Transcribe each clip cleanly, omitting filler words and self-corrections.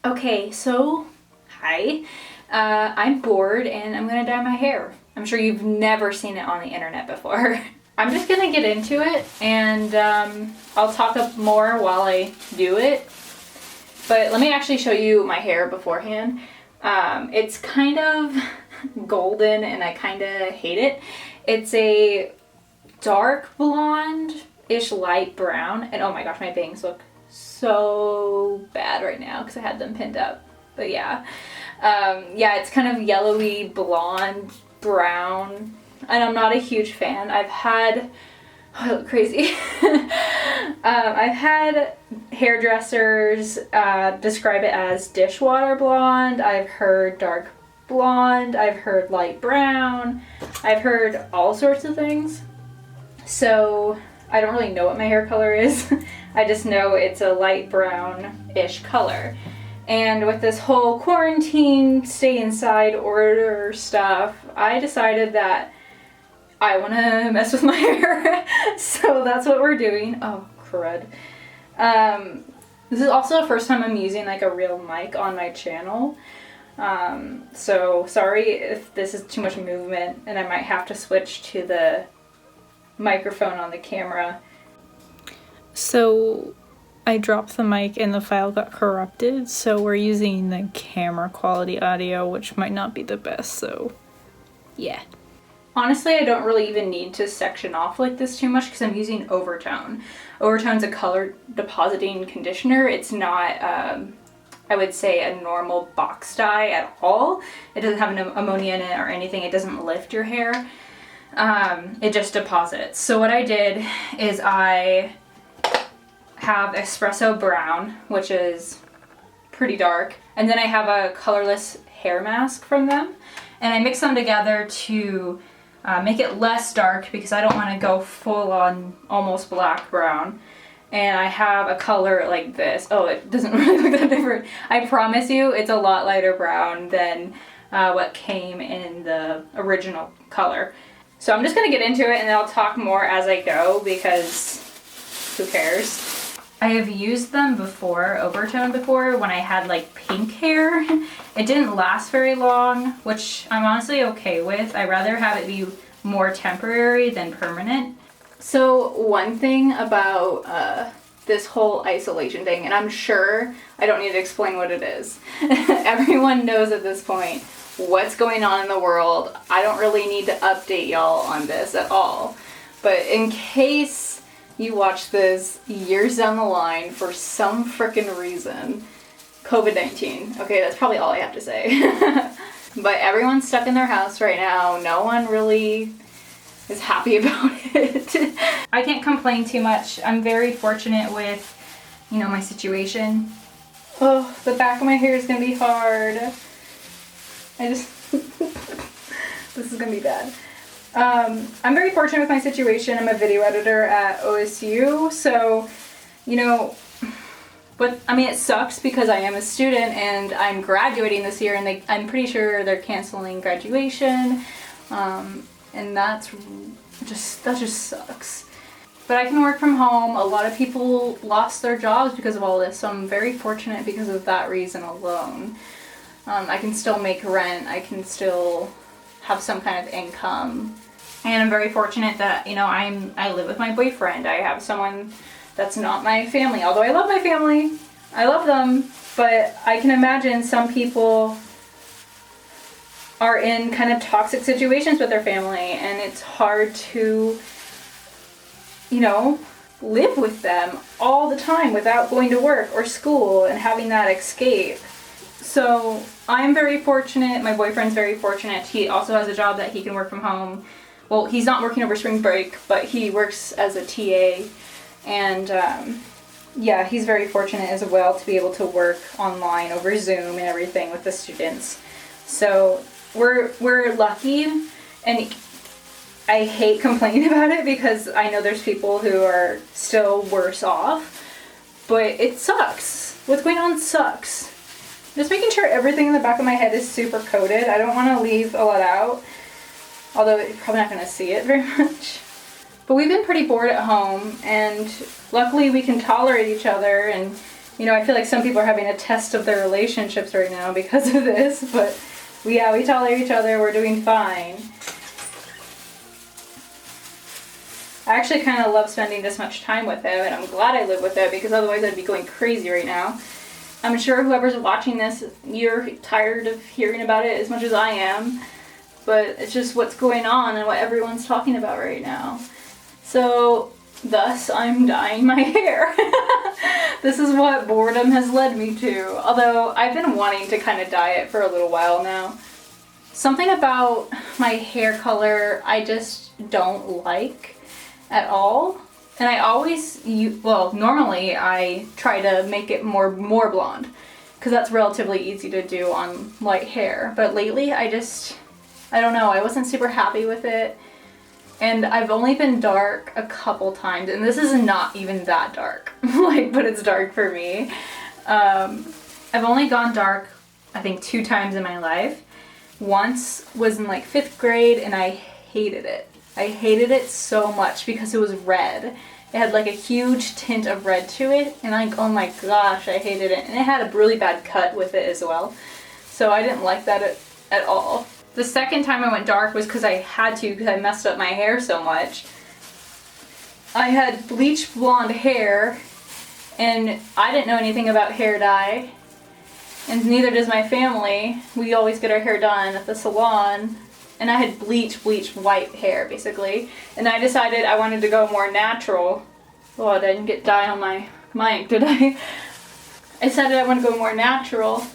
Okay, so hi. I'm bored and I'm gonna dye my hair. I'm sure you've never seen it on the internet before. I'm just gonna get into it and I'll talk up more while I do it. But let me actually show you my hair beforehand. It's kind of golden and I kind of hate it. It's a dark blonde-ish light brown, and oh my gosh, my bangs look so bad right now because I had them pinned up. But yeah, it's kind of yellowy blonde brown, and I'm not a huge fan. I look crazy. I've had hairdressers describe it as dishwater blonde. I've heard dark blonde. I've heard light brown. I've heard all sorts of things. So I don't really know what my hair color is. I just know it's a light brown-ish color. And with this whole quarantine, stay inside order stuff, I decided that I want to mess with my hair. So that's what we're doing. Oh, crud. This is also the first time I'm using like a real mic on my channel. So sorry if this is too much movement and I might have to switch to the microphone on the camera. So I dropped the mic and the file got corrupted, so we're using the camera quality audio, which might not be the best, so yeah. Honestly, I don't really even need to section off like this too much because I'm using Overtone. Overtone's a color depositing conditioner. It's not, I would say, a normal box dye at all. It doesn't have ammonia in it or anything. It doesn't lift your hair. It just deposits. So what I did is I have espresso brown, which is pretty dark, and then I have a colorless hair mask from them, and I mix them together to make it less dark because I don't want to go full on almost black brown. And I have a color like this. Oh, it doesn't really look that different. I promise you it's a lot lighter brown than what came in the original color. So I'm just gonna get into it and I'll talk more as I go because who cares? I have used them before, Overtone before, when I had like pink hair. It didn't last very long, which I'm honestly okay with. I'd rather have it be more temporary than permanent. So one thing about this whole isolation thing, and I'm sure I don't need to explain what it is. Everyone knows at this point what's going on in the world. I don't really need to update y'all on this at all. But in case you watch this years down the line for some frickin' reason, COVID-19. Okay, that's probably all I have to say. But everyone's stuck in their house right now. No one really is happy about it. I can't complain too much. I'm very fortunate with, my situation. Oh, the back of my hair is gonna be hard. This is gonna be bad. I'm very fortunate with my situation. I'm a video editor at OSU, so, it sucks because I am a student and I'm graduating this year and I'm pretty sure they're canceling graduation, and that just sucks. But I can work from home. A lot of people lost their jobs because of all this, so I'm very fortunate because of that reason alone. I can still make rent. I can still have some kind of income. And I'm very fortunate that, I live with my boyfriend. I have someone that's not my family. Although I love my family. I love them. But I can imagine some people are in kind of toxic situations with their family. And it's hard to, live with them all the time without going to work or school and having that escape. So I'm very fortunate. My boyfriend's very fortunate. He also has a job that he can work from home. Well, he's not working over spring break, but he works as a TA. And he's very fortunate as well to be able to work online over Zoom and everything with the students. So we're lucky, and I hate complaining about it because I know there's people who are still worse off. But it sucks. What's going on sucks. Just making sure everything in the back of my head is super coated. I don't want to leave a lot out, although you're probably not going to see it very much. But we've been pretty bored at home, and luckily we can tolerate each other and You know, I feel like some people are having a test of their relationships right now because of this, but we tolerate each other, we're doing fine. I actually kind of love spending this much time with him, and I'm glad I live with him because otherwise I'd be going crazy right now. I'm sure whoever's watching this, you're tired of hearing about it as much as I am, but it's just what's going on and what everyone's talking about right now. So, thus, I'm dyeing my hair. This is what boredom has led me to. Although, I've been wanting to kind of dye it for a little while now. Something about my hair color I just don't like at all. And I always, normally I try to make it more blonde. Because that's relatively easy to do on light hair. But lately, I don't know, I wasn't super happy with it. And I've only been dark a couple times, and this is not even that dark, but it's dark for me. I've only gone dark, I think 2 times in my life. Once was in 5th grade, and I hated it. I hated it so much because it was red. It had a huge tint of red to it, and oh my gosh, I hated it. And it had a really bad cut with it as well. So I didn't like that at all. The second time I went dark was because I had to, because I messed up my hair so much. I had bleached blonde hair, and I didn't know anything about hair dye, and neither does my family. We always get our hair done at the salon, and I had bleached white hair, basically. And I decided I wanted to go more natural. Well, I didn't get dye on my mic, did I? I decided I want to go more natural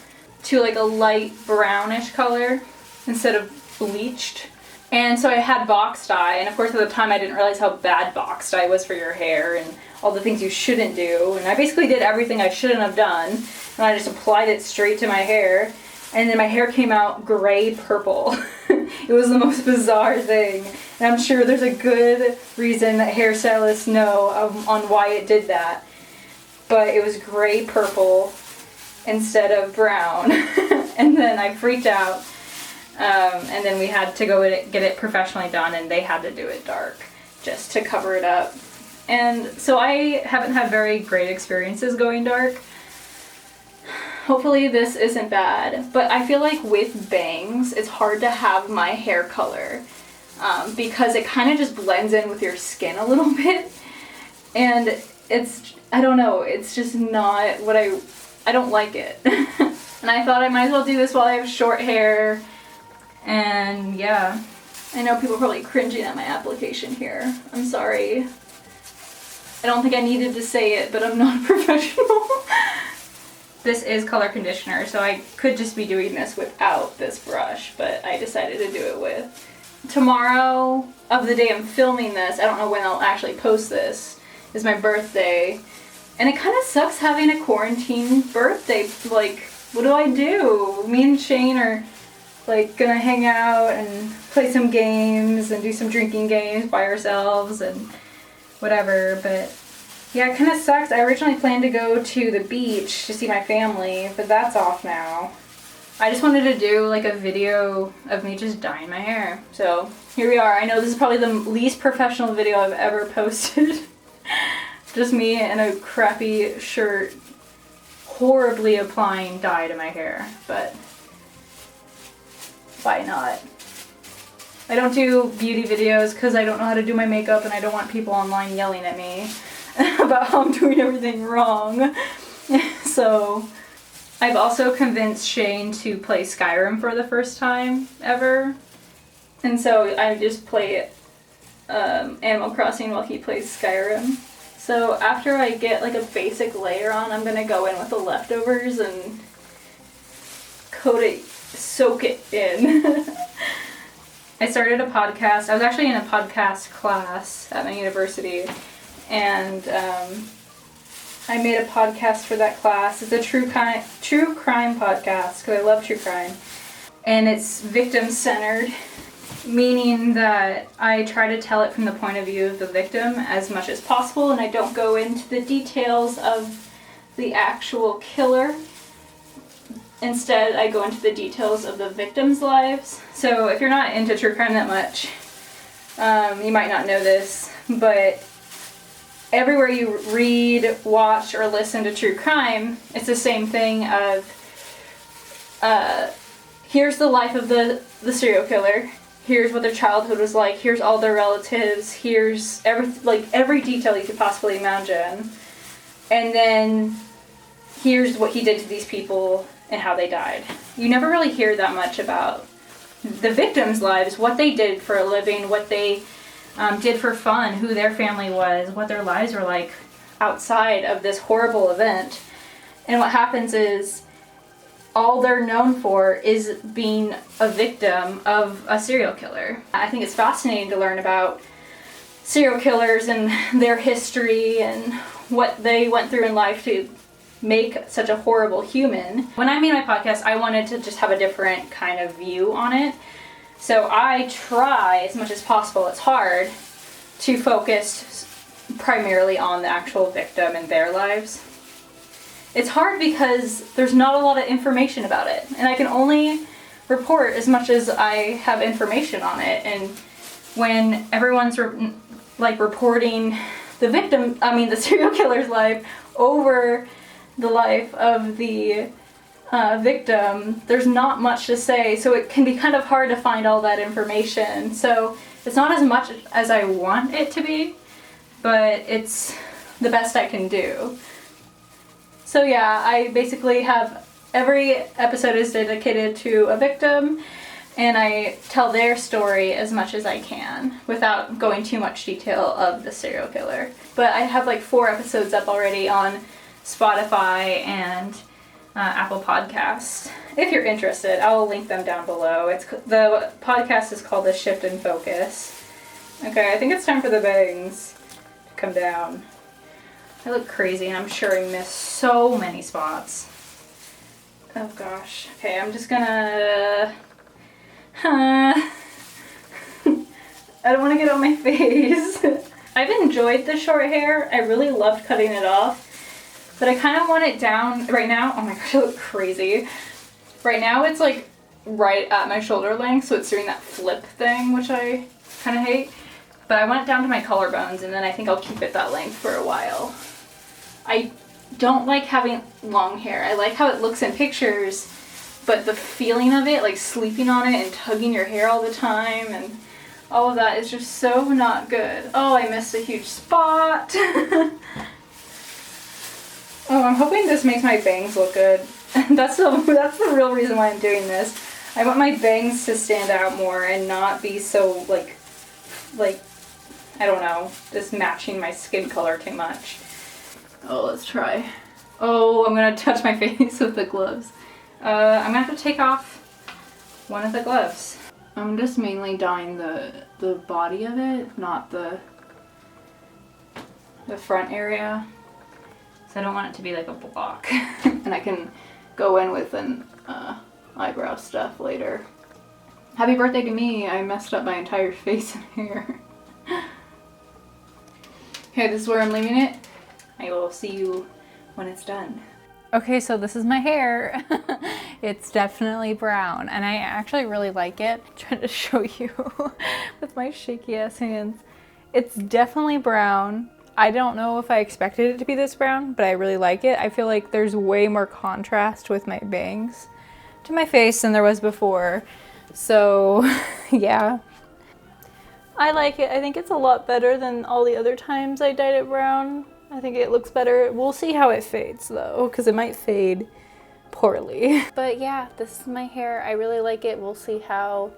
to a light brownish color instead of bleached. And so I had box dye, and of course at the time I didn't realize how bad box dye was for your hair and all the things you shouldn't do. And I basically did everything I shouldn't have done, and I just applied it straight to my hair, and then my hair came out gray purple. It was the most bizarre thing, and I'm sure there's a good reason that hairstylists know on why it did that. But it was gray purple instead of brown, and then I freaked out. And then we had to go get it professionally done, and they had to do it dark just to cover it up. And so I haven't had very great experiences going dark. Hopefully this isn't bad, but I feel like with bangs, it's hard to have my hair color because it kind of just blends in with your skin a little bit. And I don't know, it's just not what I don't like it. And I thought I might as well do this while I have short hair. And yeah, I know people are probably cringing at my application here. I'm sorry. I don't think I needed to say it, but I'm not a professional. This is color conditioner, so I could just be doing this without this brush, but I decided to do it with. Tomorrow of the day I'm filming this, I don't know when I'll actually post this, is my birthday. And it kind of sucks having a quarantine birthday. What do I do? Me and Shane are gonna hang out and play some games and do some drinking games by ourselves and whatever, but yeah, it kind of sucks. I originally planned to go to the beach to see my family, but that's off now. I just wanted to do a video of me just dyeing my hair. So here we are. I know this is probably the least professional video I've ever posted. Just me in a crappy shirt horribly applying dye to my hair, but why not? I don't do beauty videos because I don't know how to do my makeup, and I don't want people online yelling at me about how I'm doing everything wrong. So I've also convinced Shane to play Skyrim for the first time ever. And so I just play Animal Crossing while he plays Skyrim. So after I get a basic layer on, I'm going to go in with the leftovers and soak it in. I started a podcast. I was actually in a podcast class at my university, and I made a podcast for that class. It's a true crime podcast because I love true crime, and it's victim-centered, meaning that I try to tell it from the point of view of the victim as much as possible, and I don't go into the details of the actual killer. Instead, I go into the details of the victims' lives. So if you're not into true crime that much, you might not know this, but everywhere you read, watch, or listen to true crime, it's the same thing of, here's the life of the serial killer, here's what their childhood was like, here's all their relatives, here's every detail you could possibly imagine, and then here's what he did to these people and how they died. You never really hear that much about the victims' lives, what they did for a living, what they did for fun, who their family was, what their lives were like outside of this horrible event. And what happens is all they're known for is being a victim of a serial killer. I think it's fascinating to learn about serial killers and their history and what they went through in life to make such a horrible human. When I made my podcast, I wanted to just have a different kind of view on it. So I try as much as possible, it's hard, to focus primarily on the actual victim and their lives. It's hard because there's not a lot of information about it, and I can only report as much as I have information on it. And when everyone's reporting the serial killer's life over the life of the victim, there's not much to say, so it can be kind of hard to find all that information. So it's not as much as I want it to be, but it's the best I can do. So yeah, I basically have every episode is dedicated to a victim, and I tell their story as much as I can without going too much detail of the serial killer. But I have like 4 episodes up already on Spotify and Apple Podcasts. If you're interested, I'll link them down below. The podcast is called The Shift in Focus. Okay, I think it's time for the bangs to come down. I look crazy, and I'm sure I missed so many spots. Oh gosh. Okay, I'm just gonna... I don't want to get on my face. I've enjoyed the short hair. I really loved cutting it off. But I kind of want it down right now. Oh my gosh, I look crazy. Right now it's like right at my shoulder length, so it's doing that flip thing, which I kind of hate. But I want it down to my collarbones, and then I think I'll keep it that length for a while. I don't like having long hair. I like how it looks in pictures, but the feeling of it, like sleeping on it and tugging your hair all the time and all of that is just so not good. Oh, I missed a huge spot. Oh, I'm hoping this makes my bangs look good. That's the real reason why I'm doing this. I want my bangs to stand out more and not be so like I don't know, just matching my skin color too much. Oh, let's try. Oh, I'm gonna touch my face with the gloves. I'm gonna have to take off one of the gloves. I'm just mainly dyeing the body of it, not the front area. So I don't want it to be like a block. And I can go in with an eyebrow stuff later. Happy birthday to me! I messed up my entire face and hair. Okay, this is where I'm leaving it. I will see you when it's done. Okay, so this is my hair. It's definitely brown, and I actually really like it. I'm trying to show you with my shaky ass hands. It's definitely brown. I don't know if I expected it to be this brown, but I really like it. I feel like there's way more contrast with my bangs to my face than there was before. So yeah, I like it. I think it's a lot better than all the other times I dyed it brown. I think it looks better. We'll see how it fades though, because it might fade poorly. But yeah, this is my hair. I really like it. We'll see how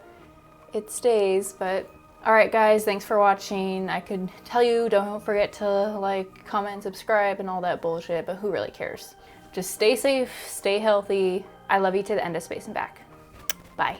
it stays, but alright guys, thanks for watching. I could tell you don't forget to like, comment, subscribe, and all that bullshit, but who really cares? Just stay safe, stay healthy. I love you to the end of space and back. Bye.